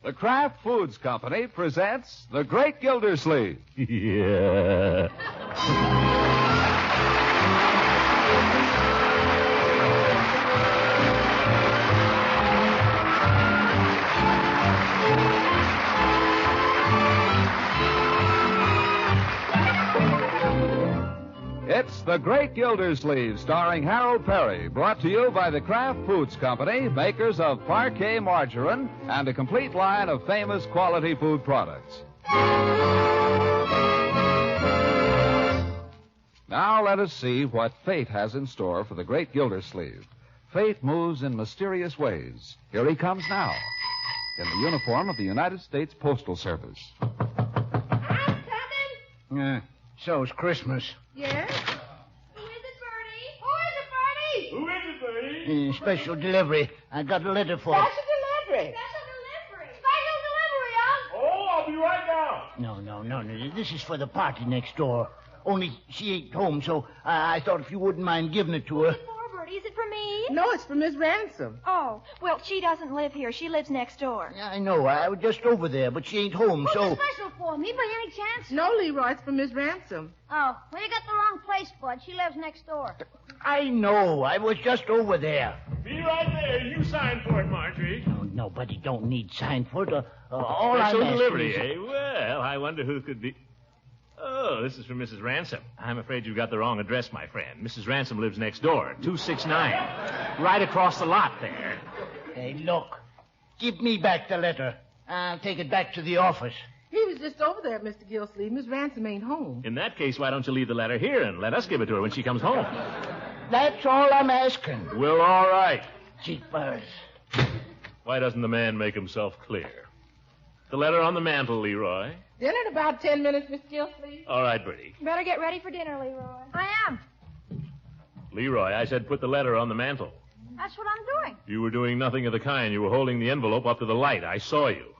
The Kraft Foods Company presents The Great Gildersleeve. Yeah. It's The Great Gildersleeve, starring Harold Perry, brought to you by the Kraft Foods Company, makers of Parquet margarine and a complete line of famous quality food products. Now let us see what fate has in store for the Great Gildersleeve. Fate moves in mysterious ways. Here he comes now, in the uniform of the United States Postal Service. I'm coming. So it's Christmas. Yes? Who is it, Bertie? Who is it, Bertie? Special delivery. I got a letter for it. Special delivery. Special delivery, Unc. Oh, I'll be right down. No. This is for the party next door. Only she ain't home, so I thought if you wouldn't mind giving it to her. What's it for, Bertie? Is it for me? No, it's for Miss Ransom. Oh, well, she doesn't live here. She lives next door. Yeah, I know. I was just over there, but she ain't home, so... Special for me by any chance? No, Leroy, it's for Miss Ransom. Oh, well, you got the wrong place, Bud. She lives next door. I know. I was just over there. Be right there. You sign for it, Marjorie. Oh, nobody don't need sign for it. All I'm Special asking delivery, is... eh? Well, I wonder who could be... Oh, this is for Mrs. Ransom. I'm afraid you've got the wrong address, my friend. Mrs. Ransom lives next door, 269. Right across the lot there. Hey, look. Give me back the letter. I'll take it back to the office. He was just over there, Mr. Gildersleeve. Miss Ransom ain't home. In that case, why don't you leave the letter here and let us give it to her when she comes home? That's all I'm asking. Well, all right. Jeepers. Why doesn't the man make himself clear? The letter on the mantel, Leroy. Dinner in about 10 minutes, Mr. Gildersleeve. All right, Bertie. Better get ready for dinner, Leroy. I am. Leroy, I said put the letter on the mantel. That's what I'm doing. You were doing nothing of the kind. You were holding the envelope up to the light. I saw you.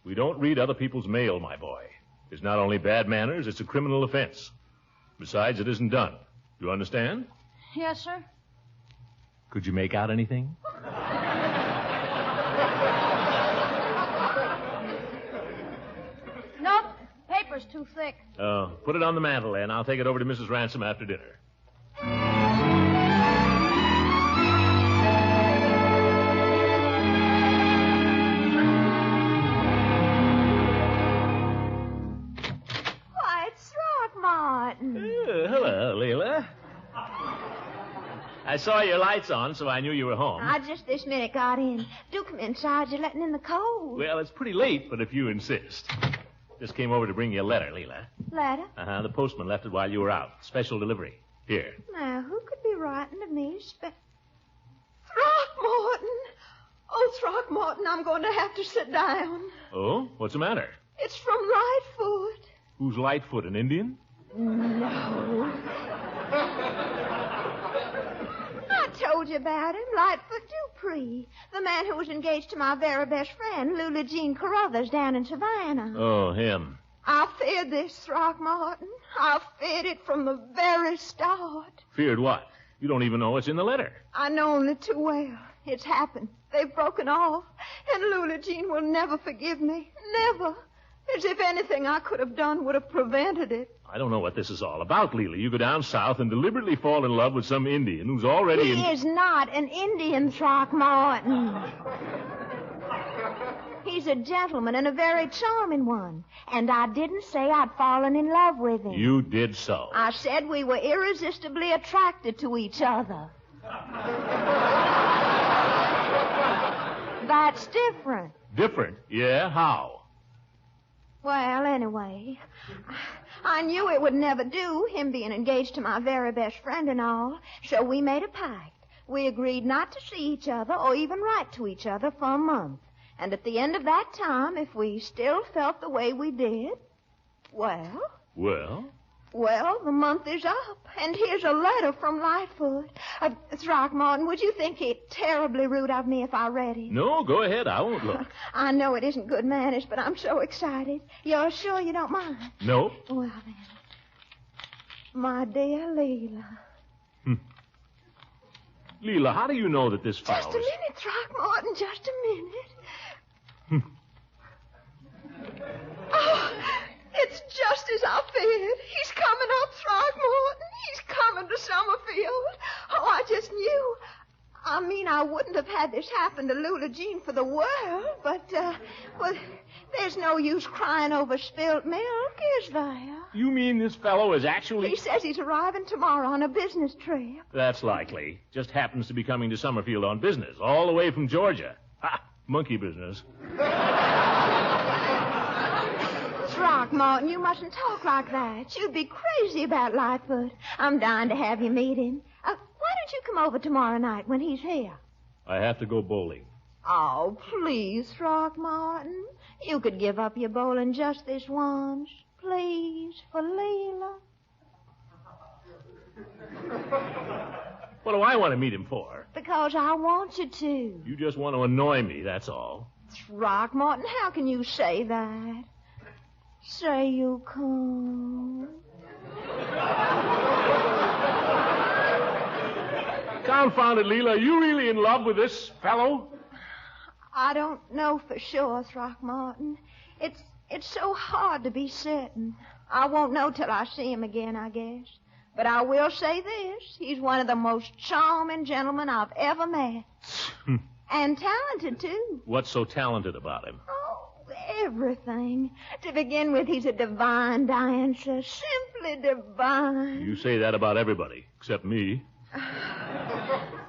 We don't read other people's mail, my boy. It's not only bad manners, it's a criminal offense. Besides, it isn't done. You understand? Yes, sir. Could you make out anything? Nope. Paper's too thick. Oh, put it on the mantel, then. I'll take it over to Mrs. Ransom after dinner. Why, it's Throckmorton. Hello, Leila. I saw your lights on, so I knew you were home. I just this minute got in. Do come inside. You're letting in the cold. Well, it's pretty late, but if you insist. Just came over to bring you a letter, Leila. Letter? Uh-huh. The postman left it while you were out. Special delivery. Here. Now, who could be writing to me? Throckmorton! Oh, Throckmorton, I'm going to have to sit down. Oh? What's the matter? It's from Lightfoot. Who's Lightfoot, an Indian? No. I told you about him, Lightfoot Dupree, the man who was engaged to my very best friend, Lula Jean Carruthers, down in Savannah. Oh, him. I feared this, Throckmorton. I feared it from the very start. Feared what? You don't even know what's in the letter. I know only too well. It's happened. They've broken off, and Lula Jean will never forgive me. Never. As if anything I could have done would have prevented it. I don't know what this is all about, Leila. You go down south and deliberately fall in love with some Indian who's already He is not an Indian, Throckmorton. He's a gentleman and a very charming one. And I didn't say I'd fallen in love with him. You did so. I said we were irresistibly attracted to each other. That's different. Different? Yeah? How? Well, anyway, I knew it would never do, him being engaged to my very best friend and all, so we made a pact. We agreed not to see each other or even write to each other for a month. And at the end of that time, if we still felt the way we did, well... Well, the month is up, and here's a letter from Lightfoot. Throckmorton, would you think it terribly rude of me if I read it? No, go ahead. I won't look. I know it isn't good manners, but I'm so excited. You're sure you don't mind? No. Well, then. My dear Leila. Leila, how do you know that this follows? Just a minute, Throckmorton, just a minute. Oh, it's just as I feared. He's coming up Throckmorton. He's coming to Summerfield. Oh, I just knew. I mean, I wouldn't have had this happen to Lula Jean for the world, but, well, there's no use crying over spilt milk, is there? You mean this fellow is actually... He says he's arriving tomorrow on a business trip. That's likely. Just happens to be coming to Summerfield on business, all the way from Georgia. Ha! Monkey business. Throckmorton, you mustn't talk like that. You'd be crazy about Lightfoot. I'm dying to have you meet him. Why don't you come over tomorrow night when he's here? I have to go bowling. Oh, please, Throckmorton. You could give up your bowling just this once. Please, for Leila. What do I want to meet him for? Because I want you to. You just want to annoy me, that's all. Throckmorton, how can you say that? Say you come. Confound it, Leila. Are you really in love with this fellow? I don't know for sure, Throckmorton. It's so hard to be certain. I won't know till I see him again, I guess. But I will say this. He's one of the most charming gentlemen I've ever met. And talented, too. What's so talented about him? Oh, everything. To begin with, he's a divine dancer. Simply divine. You say that about everybody, except me.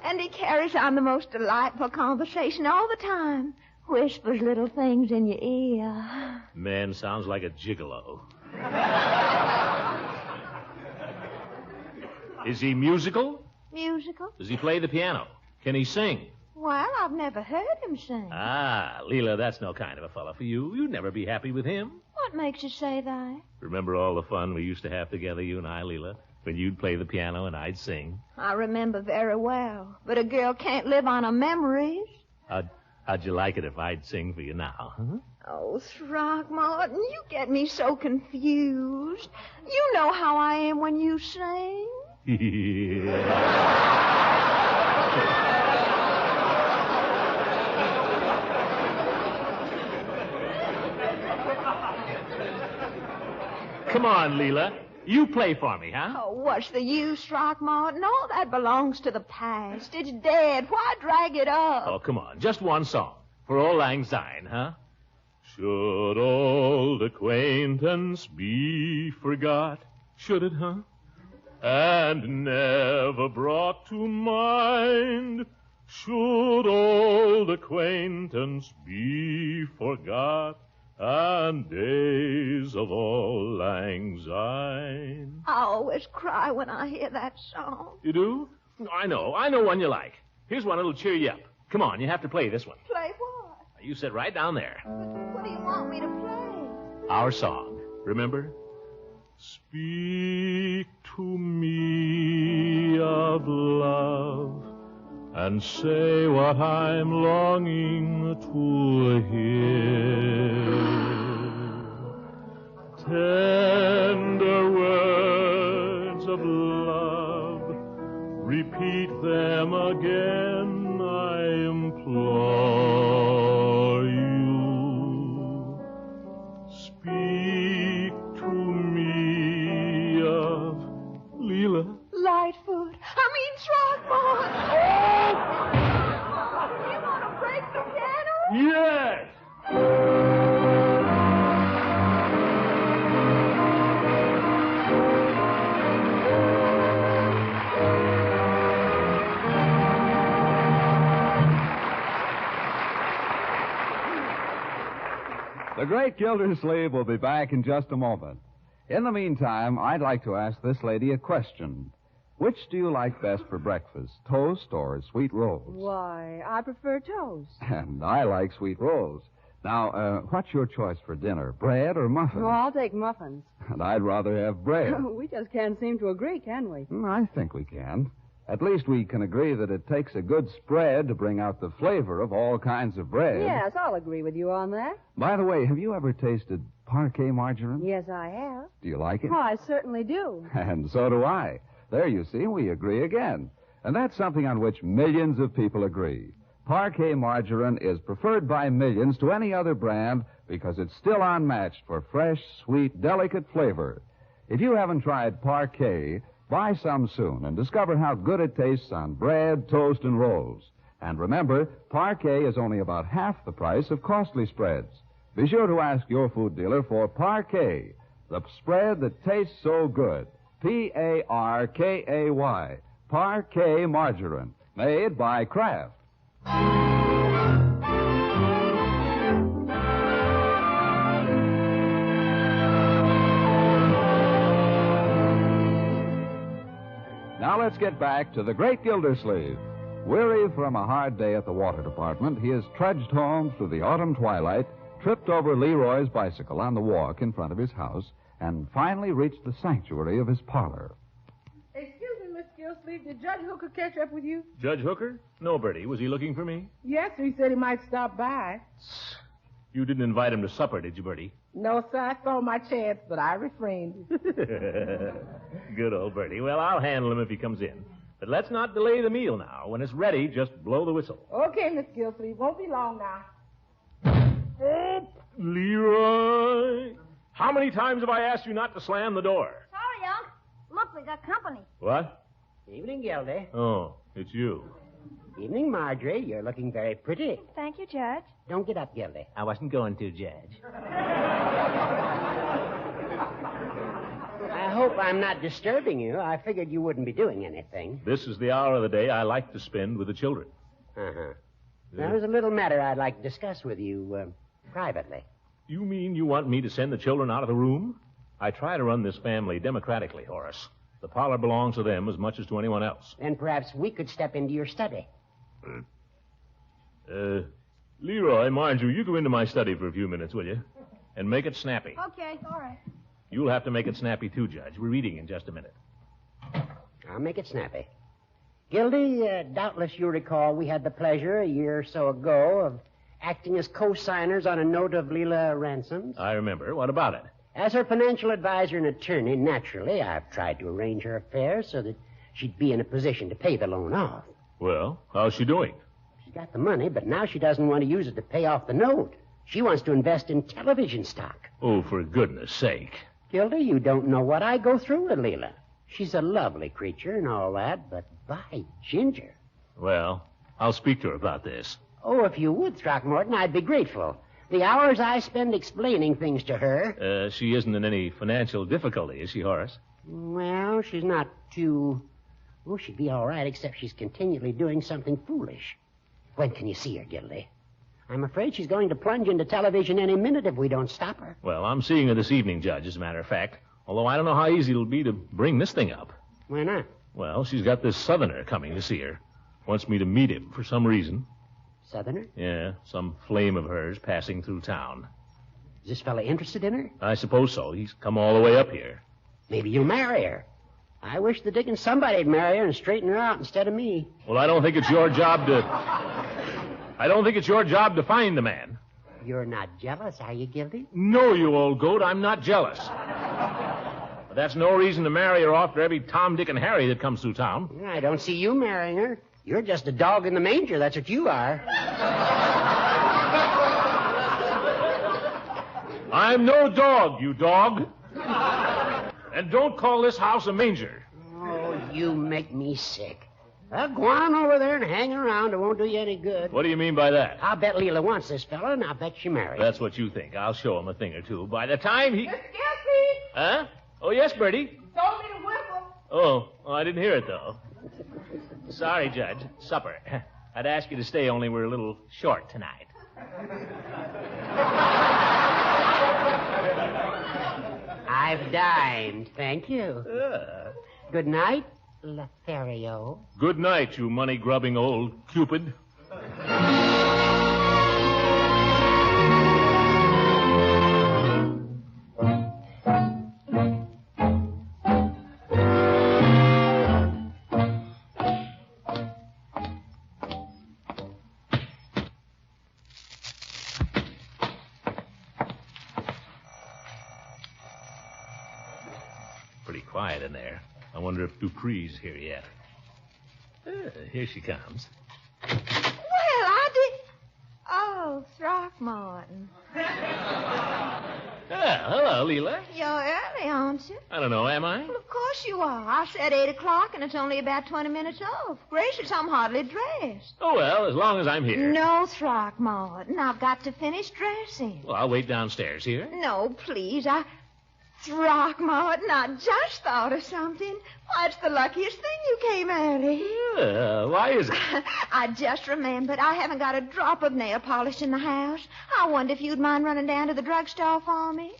And he carries on the most delightful conversation all the time. Whispers little things in your ear. Man sounds like a gigolo. Is he musical? Musical? Does he play the piano? Can he sing? Well, I've never heard him sing. Ah, Leila, that's no kind of a fella for you. You'd never be happy with him. What makes you say that? Remember all the fun we used to have together, you and I, Leila? When you'd play the piano and I'd sing. I remember very well. But a girl can't live on her memories. How'd you like it if I'd sing for you now, huh? Oh, Throckmorton, you get me so confused. You know how I am when you sing. Come on, Leila. You play for me, huh? Oh, what's the use, Throckmorton? All that belongs to the past. It's dead. Why drag it up? Oh, come on. Just one song. For Auld Lang Syne, huh? Should old acquaintance be forgot? Should it, huh? And never brought to mind? Should old acquaintance be forgot? And days of Auld Lang Syne. I always cry when I hear that song. You do? I know one you like. Here's one that'll cheer you up. Come on, you have to play this one. Play what? You sit right down there. What do you want me to play? Our song. Remember? Speak to me of love and say what I'm longing to hear. Tender words of love, repeat them again, I implore you. Speak to me of Leila. Lightfoot. Throckmorton. Oh! You want to break the piano? Yes! The great Gildersleeve will be back in just a moment. In the meantime, I'd like to ask this lady a question. Which do you like best for breakfast, toast or sweet rolls? Why, I prefer toast. And I like sweet rolls. Now, what's your choice for dinner, bread or muffins? Oh, I'll take muffins. And I'd rather have bread. We just can't seem to agree, can we? I think we can. At least we can agree that it takes a good spread to bring out the flavor of all kinds of bread. Yes, I'll agree with you on that. By the way, have you ever tasted parquet margarine? Yes, I have. Do you like it? Oh, I certainly do. And so do I. There, you see, we agree again. And that's something on which millions of people agree. Parquet margarine is preferred by millions to any other brand because it's still unmatched for fresh, sweet, delicate flavor. If you haven't tried Parquet, buy some soon and discover how good it tastes on bread, toast, and rolls. And remember, Parquet is only about half the price of costly spreads. Be sure to ask your food dealer for Parquet, the spread that tastes so good. Parkay, Parquet margarine, made by Kraft. Now let's get back to the great Gildersleeve. Weary from a hard day at the water department, he has trudged home through the autumn twilight, tripped over Leroy's bicycle on the walk in front of his house, and finally reached the sanctuary of his parlor. Excuse me, Miss Gildersleeve, did Judge Hooker catch up with you? Judge Hooker? No, Bertie. Was he looking for me? Yes, sir. He said he might stop by. You didn't invite him to supper, did you, Bertie? No, sir. I saw my chance, but I refrained. Good old Bertie. Well, I'll handle him if he comes in. But let's not delay the meal now. When it's ready, just blow the whistle. Okay, Miss Gildersleeve. Won't be long now. Oh, Leroy! How many times have I asked you not to slam the door? Sorry, Unc. Look, we got company. What? Evening, Gildy. Oh, it's you. Evening, Marjorie. You're looking very pretty. Thank you, Judge. Don't get up, Gildy. I wasn't going to, Judge. I hope I'm not disturbing you. I figured you wouldn't be doing anything. This is the hour of the day I like to spend with the children. Uh-huh. There's a little matter I'd like to discuss with you privately. You mean you want me to send the children out of the room? I try to run this family democratically, Horace. The parlor belongs to them as much as to anyone else. Then perhaps we could step into your study. Leroy, mind you go into my study for a few minutes, will you? And make it snappy. Okay, all right. You'll have to make it snappy, too, Judge. We're reading in just a minute. I'll make it snappy. Gildy, doubtless you recall we had the pleasure a year or so ago of acting as co-signers on a note of Leila Ransom's. I remember. What about it? As her financial advisor and attorney, naturally, I've tried to arrange her affairs so that she'd be in a position to pay the loan off. Well, how's she doing? She's got the money, but now she doesn't want to use it to pay off the note. She wants to invest in television stock. Oh, for goodness sake. Gildy, you don't know what I go through with Leila. She's a lovely creature and all that, but by ginger. Well, I'll speak to her about this. Oh, if you would, Throckmorton, I'd be grateful. The hours I spend explaining things to her... She isn't in any financial difficulty, is she, Horace? Well, she's not too... Oh, she'd be all right, except she's continually doing something foolish. When can you see her, Gildy? I'm afraid she's going to plunge into television any minute if we don't stop her. Well, I'm seeing her this evening, Judge, as a matter of fact. Although I don't know how easy it'll be to bring this thing up. Why not? Well, she's got this Southerner coming to see her. Wants me to meet him for some reason. Southerner? Yeah, some flame of hers passing through town. Is this fella interested in her? I suppose so. He's come all the way up here. Maybe you'll marry her. I wish the dickens somebody'd marry her and straighten her out instead of me. Well, I don't think it's your job to find the man. You're not jealous, are you, Gildy? No, you old goat, I'm not jealous. But that's no reason to marry her off to every Tom, Dick, and Harry that comes through town. I don't see you marrying her. You're just a dog in the manger, that's what you are. I'm no dog, you dog. And don't call this house a manger. Oh, you make me sick. Well, go on over there and hang around. It won't do you any good. What do you mean by that? I'll bet Leila wants this fella, and I'll bet she marries. That's what you think. I'll show him a thing or two. By the time he... Miss Gildersleeve! Huh? Oh, yes, Bertie. Told me to whistle. Oh, I didn't hear it, though. Sorry, Judge. Supper. I'd ask you to stay, only we're a little short tonight. I've dined, thank you. Good night, Lothario. Good night, you money-grubbing old Cupid. Pretty quiet in there. I wonder if Dupree's here yet. Here she comes. Well, Throckmorton. Hello, Leila. You're early, aren't you? I don't know, am I? Well, of course you are. I said 8 o'clock, and it's only about 20 minutes off. Gracious, I'm hardly dressed. Oh, well, as long as I'm here. No, Throckmorton. I've got to finish dressing. Well, I'll wait downstairs here. No, please. Throckmorton, I just thought of something. Why, it's the luckiest thing you came early. Why is it? I just remembered I haven't got a drop of nail polish in the house. I wonder if you'd mind running down to the drugstore for me.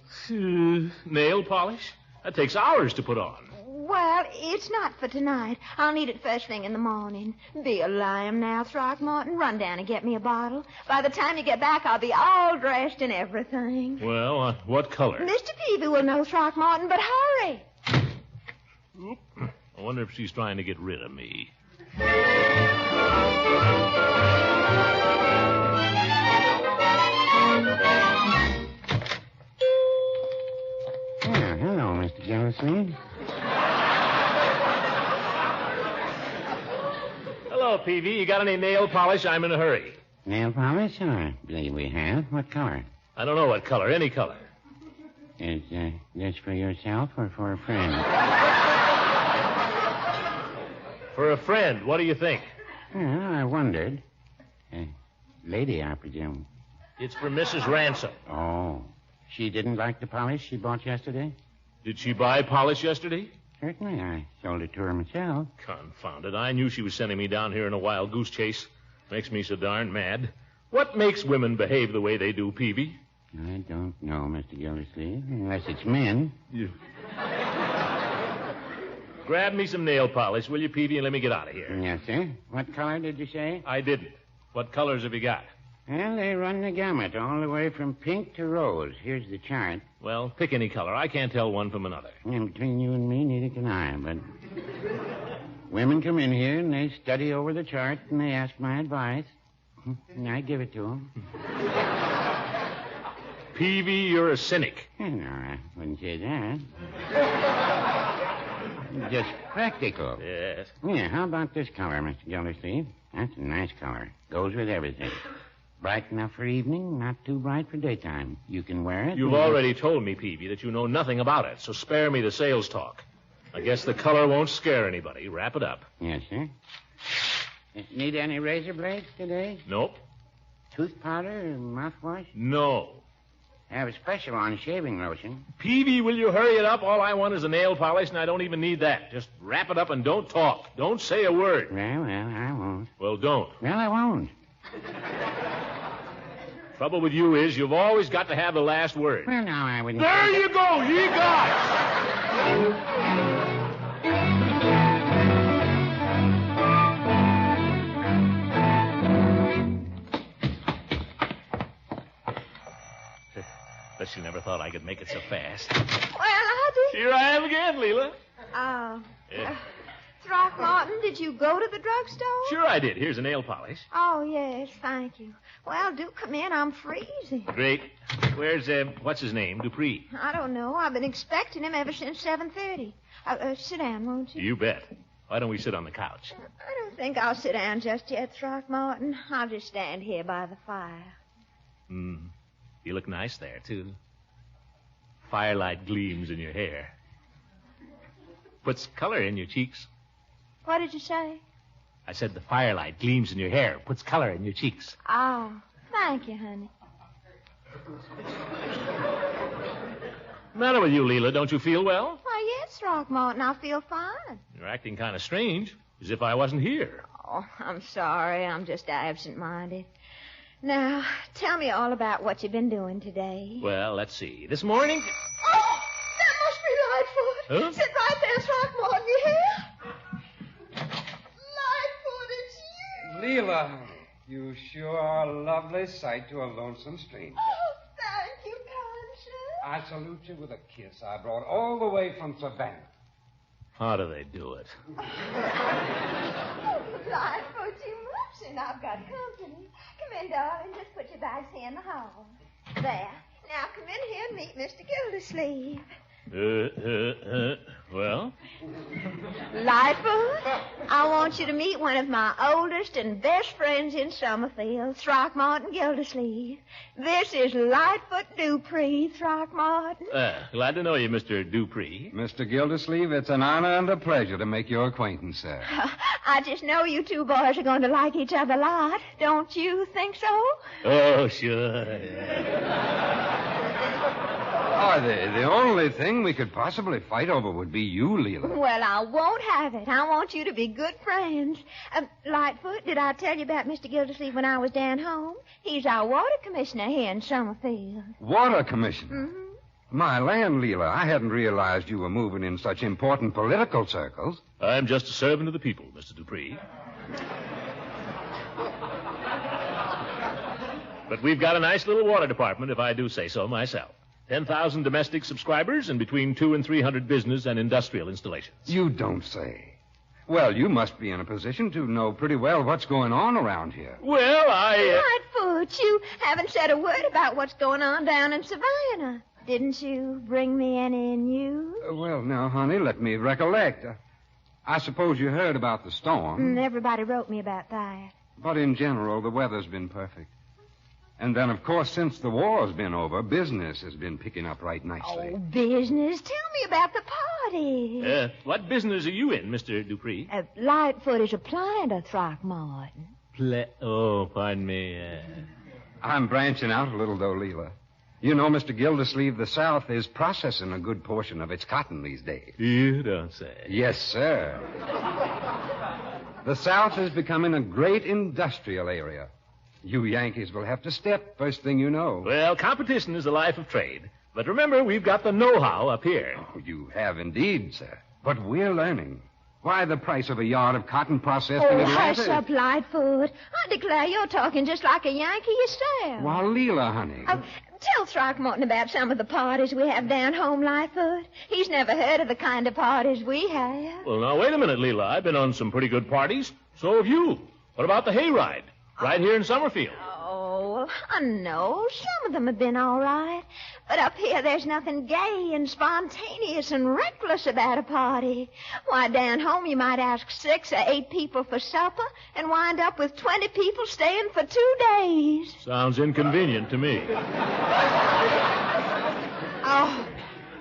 Nail polish? That takes hours to put on. Well, it's not for tonight. I'll need it first thing in the morning. Be a lamb now, Throckmorton. Run down and get me a bottle. By the time you get back, I'll be all dressed and everything. Well, what color? Mr. Peavy will know, Throckmorton, but hurry. I wonder if she's trying to get rid of me. Hello, Mr. Gildersleeve. Hello, Peavy. You got any nail polish? I'm in a hurry. Nail polish? I believe we have. What color? I don't know what color. Any color. Is this for yourself or for a friend? For a friend. What do you think? Well, I wondered. Lady, I presume. It's for Mrs. Ransom. Oh. She didn't like the polish she bought yesterday? Did she buy polish yesterday? Certainly. I sold it to her myself. Confound it. I knew she was sending me down here in a wild goose chase. Makes me so darn mad. What makes women behave the way they do, Peavy? I don't know, Mr. Gildersleeve, unless it's men. Grab me some nail polish, will you, Peavy, and let me get out of here. Yes, sir. What color did you say? I didn't. What colors have you got? Well, they run the gamut, all the way from pink to rose. Here's the chart. Well, pick any color. I can't tell one from another. And between you and me, neither can I, but... Women come in here, and they study over the chart, and they ask my advice. And I give it to them. Peavy, you're a cynic. No, I wouldn't say that. Just practical. Yes. Yeah, how about this color, Mr. Gildersleeve? That's a nice color. Goes with everything. Bright enough for evening, not too bright for daytime. You can wear it. You've already told me, Peavy, that you know nothing about it, so spare me the sales talk. I guess the color won't scare anybody. Wrap it up. Yes, sir. Need any razor blades today? Nope. Tooth powder or mouthwash? No. Have a special on shaving lotion. Peavy, will you hurry it up? All I want is a nail polish, and I don't even need that. Just wrap it up and don't talk. Don't say a word. Well, I won't. Well, don't. Well, I won't. Trouble with you is you've always got to have the last word. Well, now, I wouldn't... There you go, ye gods! Bet you never thought I could make it so fast. Well, I did. Here I am again, Leila. Throckmorton, did you go to the drugstore? Sure I did. Here's a nail polish. Oh, yes, thank you. Well, do come in. I'm freezing. Great. Where's, what's his name? Dupree? I don't know. I've been expecting him ever since 7:30. Sit down, won't you? You bet. Why don't we sit on the couch? I don't think I'll sit down just yet, Throckmorton. I'll just stand here by the fire. You look nice there, too. Firelight gleams in your hair. Puts color in your cheeks. What did you say? I said the firelight gleams in your hair, puts color in your cheeks. Oh, thank you, honey. What's the matter with you, Leila? Don't you feel well? Why, yes, Throckmorton, I feel fine. You're acting kind of strange, as if I wasn't here. Oh, I'm sorry. I'm just absent-minded. Now, tell me all about what you've been doing today. Well, let's see. This morning... Oh, that must be Lightfoot. Huh? Sit right there, Throckmorton, you hear? Lightfoot, it's you. Leila, you sure are a lovely sight to a lonesome stranger. Oh, thank you, kind sir. I salute you with a kiss I brought all the way from Savannah. How do they do it? Oh, Lightfoot, you mustn't. I've got company. Come in, darling. Just put your bags here in the hall. There. Now come in here and meet Mr. Gildersleeve. Well? Lightfoot, I want you to meet one of my oldest and best friends in Summerfield, Throckmorton Gildersleeve. This is Lightfoot Dupree, Throckmorton. Glad to know you, Mr. Dupree. Mr. Gildersleeve, it's an honor and a pleasure to make your acquaintance, sir. I just know you two boys are going to like each other a lot. Don't you think so? Oh, sure. Oh, the only thing we could possibly fight over would be you, Leila. Well, I won't have it. I want you to be good friends. Lightfoot, did I tell you about Mr. Gildersleeve when I was down home? He's our water commissioner here in Summerfield. Water commissioner? Mm-hmm. My land, Leila, I hadn't realized you were moving in such important political circles. I'm just a servant of the people, Mr. Dupree. But we've got a nice little water department, if I do say so myself. 10,000 domestic subscribers and between 200 and 300 business and industrial installations. You don't say. Well, you must be in a position to know pretty well what's going on around here. Well, Lightfoot, you haven't said a word about what's going on down in Savannah. Didn't you bring me any news? Well, now, honey, let me recollect. I suppose you heard about the storm. Everybody wrote me about that. But in general, the weather's been perfect. And then, of course, since the war's been over, business has been picking up right nicely. Oh, business? Tell me about the party. What business are you in, Mr. Dupree? Lightfoot is applying to Throckmorton. Oh, pardon me. I'm branching out a little, though, Leila. You know, Mr. Gildersleeve, the South is processing a good portion of its cotton these days. You don't say. Yes, sir. The South is becoming a great industrial area. You Yankees will have to step first thing you know. Well, competition is the life of trade. But remember, we've got the know-how up here. Oh, you have indeed, sir. But we're learning. Why, the price of a yard of cotton processed in Atlanta... hush up, Lightfoot. I declare you're talking just like a Yankee yourself. Why, Leila, honey. Tell Throckmorton about some of the parties we have down home, Lightfoot. He's never heard of the kind of parties we have. Well, now, wait a minute, Leila. I've been on some pretty good parties. So have you. What about the hayride? Right here in Summerfield. Oh, well, I know. Some of them have been all right. But up here, there's nothing gay and spontaneous and reckless about a party. Why, down home, you might ask 6 or 8 people for supper and wind up with 20 people staying for 2 days. Sounds inconvenient to me. Oh,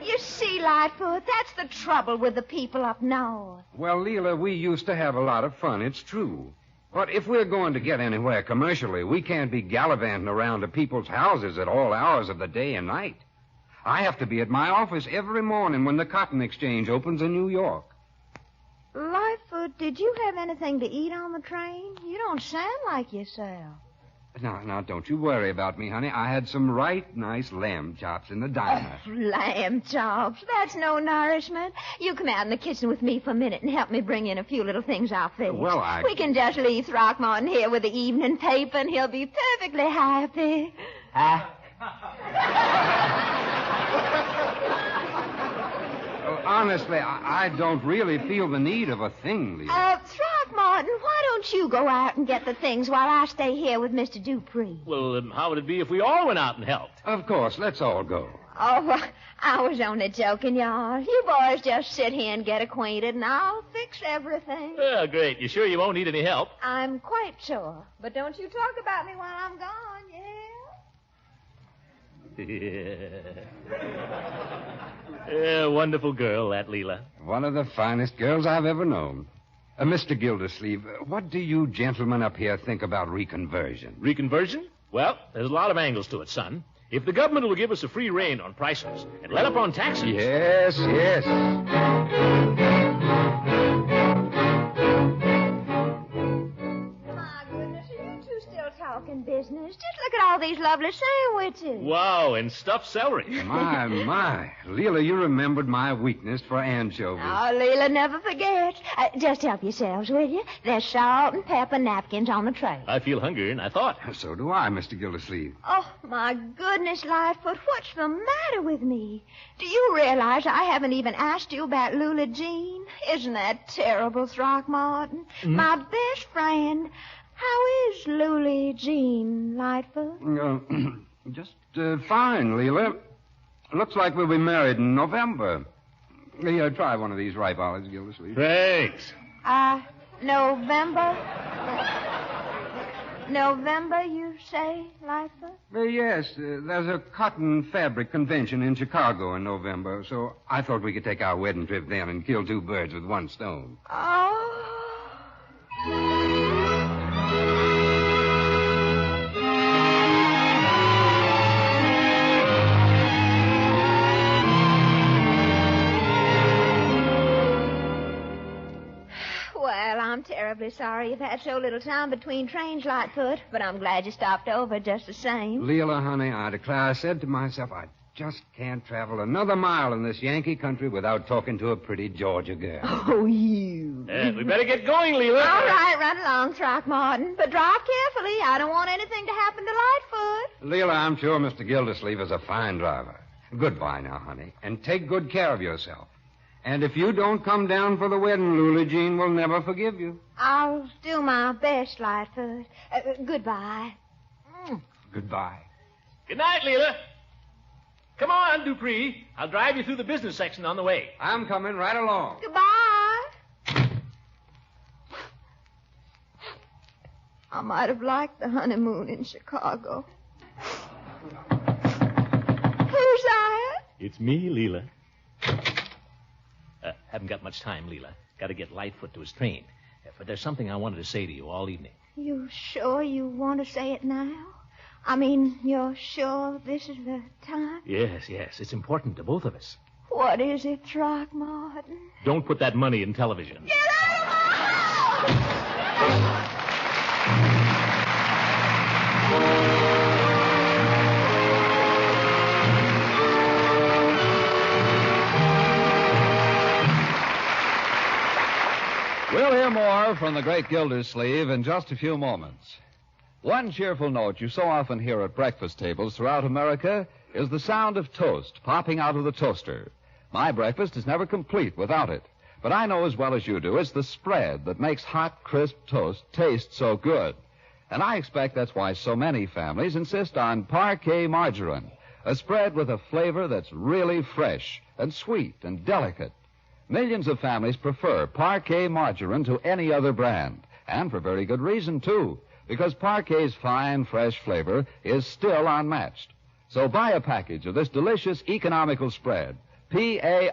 you see, Lightfoot, that's the trouble with the people up north. Well, Leila, we used to have a lot of fun, it's true. But if we're going to get anywhere commercially, we can't be gallivanting around to people's houses at all hours of the day and night. I have to be at my office every morning when the cotton exchange opens in New York. Lightfoot, did you have anything to eat on the train? You don't sound like yourself. Now, don't you worry about me, honey. I had some right nice lamb chops in the diner. Oh, lamb chops. That's no nourishment. You come out in the kitchen with me for a minute and help me bring in a few little things I'll fix. Well, We can just leave Throckmorton here with the evening paper, and he'll be perfectly happy. Honestly, I don't really feel the need of a thing, Leila. Throckmorton, why don't you go out and get the things while I stay here with Mr. Dupree? Well, how would it be if we all went out and helped? Of course, let's all go. Oh, I was only joking, y'all. You boys just sit here and get acquainted, and I'll fix everything. Oh, great. You sure you won't need any help? I'm quite sure. But don't you talk about me while I'm gone, Yeah, wonderful girl, that Leila. One of the finest girls I've ever known. Mr. Gildersleeve, what do you gentlemen up here think about reconversion? Reconversion? Well, there's a lot of angles to it, son. If the government will give us a free rein on prices and let up on taxes... Yes. Talking business. Just look at all these lovely sandwiches. Wow, and stuffed celery. My. Leila, you remembered my weakness for anchovies. Oh, Leila never forgets. Just help yourselves, will you? There's salt and pepper napkins on the tray. I feel hungry, and I thought. So do I, Mr. Gildersleeve. Oh, my goodness, Lightfoot, what's the matter with me? Do you realize I haven't even asked you about Lula Jean? Isn't that terrible, Throckmorton? My best friend. How is Lula Jean, Lightfoot? Just fine, Leila. Looks like we'll be married in November. Here, try one of these ripe olives, Gildersleeve. Thanks. November? November, you say, Lightfoot? Yes, there's a cotton fabric convention in Chicago in November, so I thought we could take our wedding trip then and kill two birds with one stone. Oh. Well, I'm terribly sorry you've had so little time between trains, Lightfoot, but I'm glad you stopped over just the same. Leila, honey, I declare, I said to myself, I just can't travel another mile in this Yankee country without talking to a pretty Georgia girl. Oh, you. We better get going, Leila. All right, run along, Throckmorton, but drive carefully. I don't want anything to happen to Lightfoot. Leila, I'm sure Mr. Gildersleeve is a fine driver. Goodbye now, honey, and take good care of yourself. And if you don't come down for the wedding, Lula Jean will never forgive you. I'll do my best, Lightfoot. Goodbye. Goodbye. Good night, Leila. Come on, Dupree. I'll drive you through the business section on the way. I'm coming right along. Goodbye. I might have liked the honeymoon in Chicago. Who's that? It's me, Leila. Haven't got much time, Leila. Got to get Lightfoot to his train. But there's something I wanted to say to you all evening. You sure you want to say it now? I mean, you're sure this is the time? Yes. It's important to both of us. What is it, Throckmorton? Don't put that money in television. Get out of my house! We'll hear more from the great Gildersleeve in just a few moments. One cheerful note you so often hear at breakfast tables throughout America is the sound of toast popping out of the toaster. My breakfast is never complete without it. But I know as well as you do, it's the spread that makes hot, crisp toast taste so good. And I expect that's why so many families insist on Parquet margarine, a spread with a flavor that's really fresh and sweet and delicate. Millions of families prefer Parquet margarine to any other brand, and for very good reason, too, because Parquet's fine, fresh flavor is still unmatched. So buy a package of this delicious, economical spread, Parkay,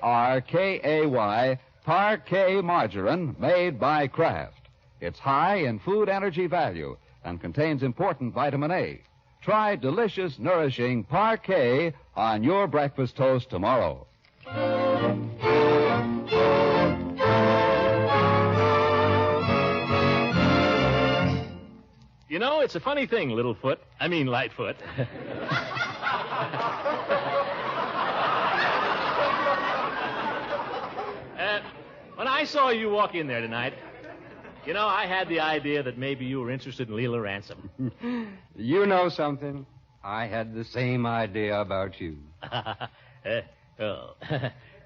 Parquet margarine made by Kraft. It's high in food energy value and contains important vitamin A. Try delicious, nourishing Parquet on your breakfast toast tomorrow. You know, it's a funny thing, Lightfoot. When I saw you walk in there tonight, you know, I had the idea that maybe you were interested in Leila Ransom. You know something? I had the same idea about you.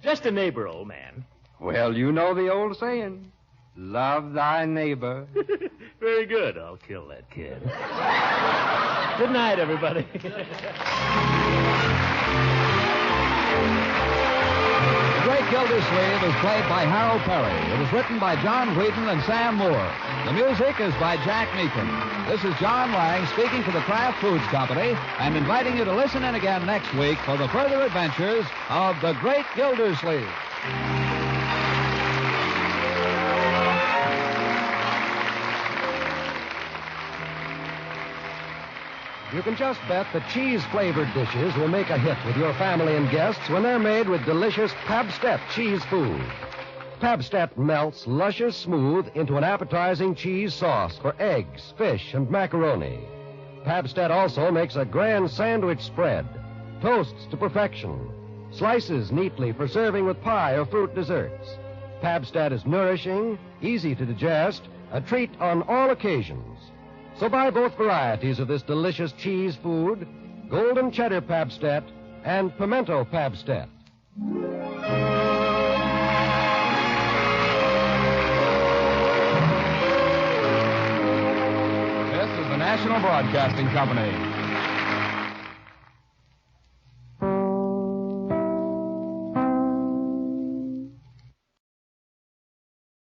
Just a neighbor, old man. Well, you know the old saying, love thy neighbor. Very good. I'll kill that kid. Good night, everybody. The Great Gildersleeve is played by Harold Perry. It was written by John Whedon and Sam Moore. The music is by Jack Meakin. This is John Lang speaking for the Kraft Foods Company and inviting you to listen in again next week for the further adventures of the Great Gildersleeve. You can just bet that cheese-flavored dishes will make a hit with your family and guests when they're made with delicious Pabst-ett cheese food. Pabst-ett melts luscious smooth into an appetizing cheese sauce for eggs, fish, and macaroni. Pabst-ett also makes a grand sandwich spread, toasts to perfection, slices neatly for serving with pie or fruit desserts. Pabst-ett is nourishing, easy to digest, a treat on all occasions. So buy both varieties of this delicious cheese food, Golden Cheddar Pabst-ett and Pimento Pabst-ett. This is the National Broadcasting Company.